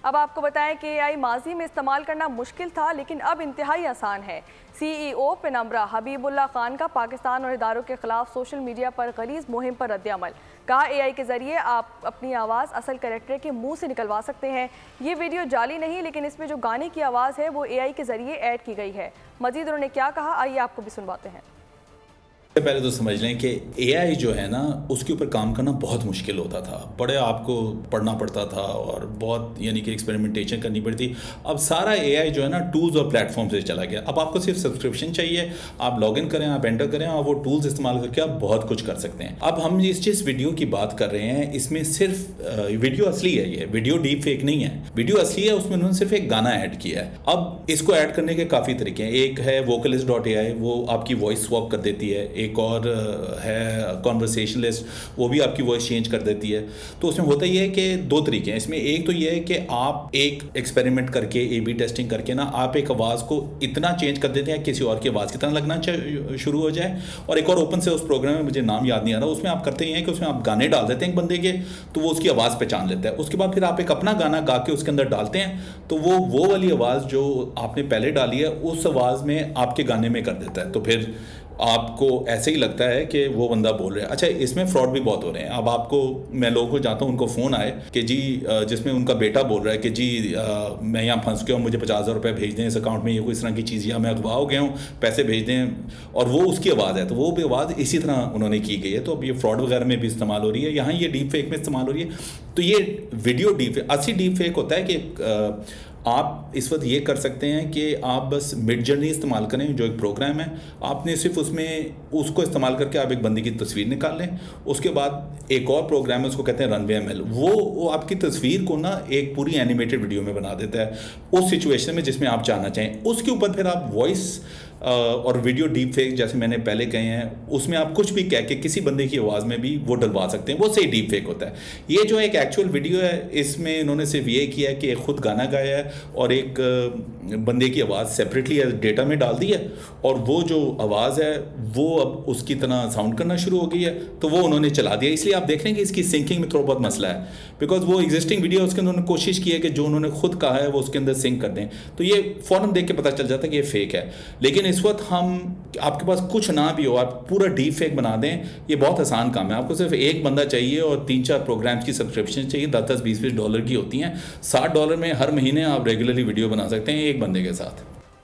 अब आपको बताएं कि एआई माजी में इस्तेमाल करना मुश्किल था, लेकिन अब इंतहाई आसान है। सीईओ पेनम्बरा हबीबुल्ला खान का पाकिस्तान और इदारों के खिलाफ सोशल मीडिया पर गलीज मुहिम पर रद्द-ए-अमल। कहा, एआई के जरिए आप अपनी आवाज़ असल कैरेक्टर के मुंह से निकलवा सकते हैं। ये वीडियो जाली नहीं, लेकिन इसमें जो गाने की आवाज़ है वो एआई के जरिए ऐड की गई है। मजीद उन्होंने क्या कहा, आइए आपको भी सुनवाते हैं। पहले तो समझ लें कि एआई जो है ना, उसके ऊपर काम करना बहुत मुश्किल होता था। बड़े आपको पढ़ना पड़ता था और बहुत यानी कि एक्सपेरिमेंटेशन करनी पड़ती। अब सारा एआई जो है ना टूल्स और प्लेटफॉर्म से चला गया। अब आपको सिर्फ सब्सक्रिप्शन चाहिए, आप लॉगिन करें, आप एंटर करें और वो टूल्स इस्तेमाल करके आप बहुत कुछ कर सकते हैं। अब हम जिस वीडियो की बात कर रहे हैं, इसमें सिर्फ वीडियो असली है, ये वीडियो डीप फेक नहीं है। वीडियो असली है, उसमें उन्होंने सिर्फ एक गाना ऐड किया है। अब इसको ऐड करने के काफ़ी तरीके हैं। एक है vocalist.ai, वो आपकी वॉइस स्वैप कर देती है। एक और है कॉन्वर्सेशनलिस्ट, वो भी आपकी वॉइस चेंज कर देती है। तो उसमें होता ये है कि दो तरीके हैं इसमें। एक तो ये है कि आप एक एक्सपेरिमेंट करके A/B टेस्टिंग करके ना आप एक आवाज़ को इतना चेंज कर देते हैं किसी और की आवाज़ की तरह लगना शुरू हो जाए। और एक और ओपन से उस प्रोग्राम में, मुझे नाम याद नहीं आ रहा, उसमें आप करते हैं कि उसमें आप गाने डाल देते हैं एक बंदे के, तो वो उसकी आवाज़ पहचान लेता है। उसके बाद फिर आप एक अपना गाना गा के उसके अंदर डालते हैं, तो वो वाली आवाज़ जो आपने पहले डाली है उस आवाज़ में आपके गाने में कर देता है। तो फिर आपको ऐसे ही लगता है कि वो बंदा बोल रहा है। अच्छा, इसमें फ्रॉड भी बहुत हो रहे हैं। अब आपको, मैं लोगों को जानता हूँ, उनको फ़ोन आए कि जी जिसमें उनका बेटा बोल रहा है कि जी मैं यहाँ फंस गया हूँ, मुझे 50,000 रुपये भेज दें इस अकाउंट में, ये कोई इस तरह की चीज़, या मैं अगवा हो गया हूँ, पैसे भेज दें। और वो उसकी आवाज़ है, तो वो भी आवाज़ इसी तरह उन्होंने की गई है। तो अब ये फ्रॉड वगैरह में भी इस्तेमाल हो रही है, यहाँ ये डीप फेक में इस्तेमाल हो रही है। तो ये वीडियो डीप फेक, असली डीप फेक होता है कि आप इस वक्त ये कर सकते हैं कि आप बस मिडजर्नी इस्तेमाल करें, जो एक प्रोग्राम है। आपने सिर्फ उसमें उसको इस्तेमाल करके आप एक बंदे की तस्वीर निकाल लें। उसके बाद एक और प्रोग्राम है, उसको कहते हैं रनवे ML। वो आपकी तस्वीर को ना एक पूरी एनिमेटेड वीडियो में बना देता है उस सिचुएशन में जिसमें आप चाहना चाहें। उसके ऊपर फिर आप वॉइस और वीडियो डीप फेक, जैसे मैंने पहले कहे हैं, उसमें आप कुछ भी कह के किसी बंदे की आवाज़ में भी वो डलवा सकते हैं। वो सही डीप फेक होता है। ये जो एक एक्चुअल वीडियो है, इसमें इन्होंने सिर्फ ये किया है कि खुद गाना गाया है और एक बंदे की आवाज़ सेपरेटली डेटा में डाल दी है, और वो जो आवाज़ है वो अब उसकी तरह साउंड करना शुरू हो गई है, तो वो उन्होंने चला दिया। इसलिए आप देख रहे हैं कि इसकी सिंकिंग में थोड़ा बहुत मसला है, बिकॉज वो एग्जिस्टिंग वीडियो उसके अंदर उन्होंने कोशिश की है कि जो उन्होंने खुद कहा है वो उसके अंदर सिंक कर दें, तो ये फ़ौरन देख के पता चल जाता है कि ये फेक है। लेकिन इस वक्त आपके पास कुछ ना भी हो, आप पूरा डीप फेक बना दें, ये बहुत आसान काम है। आपको सिर्फ एक बंदा चाहिए और 3-4 प्रोग्राम्स की सब्सक्रिप्शन चाहिए, 10-10, 20-20 डॉलर की होती हैं। $60 में हर महीने आप रेगुलरली वीडियो बना सकते हैं एक बंदे के साथ।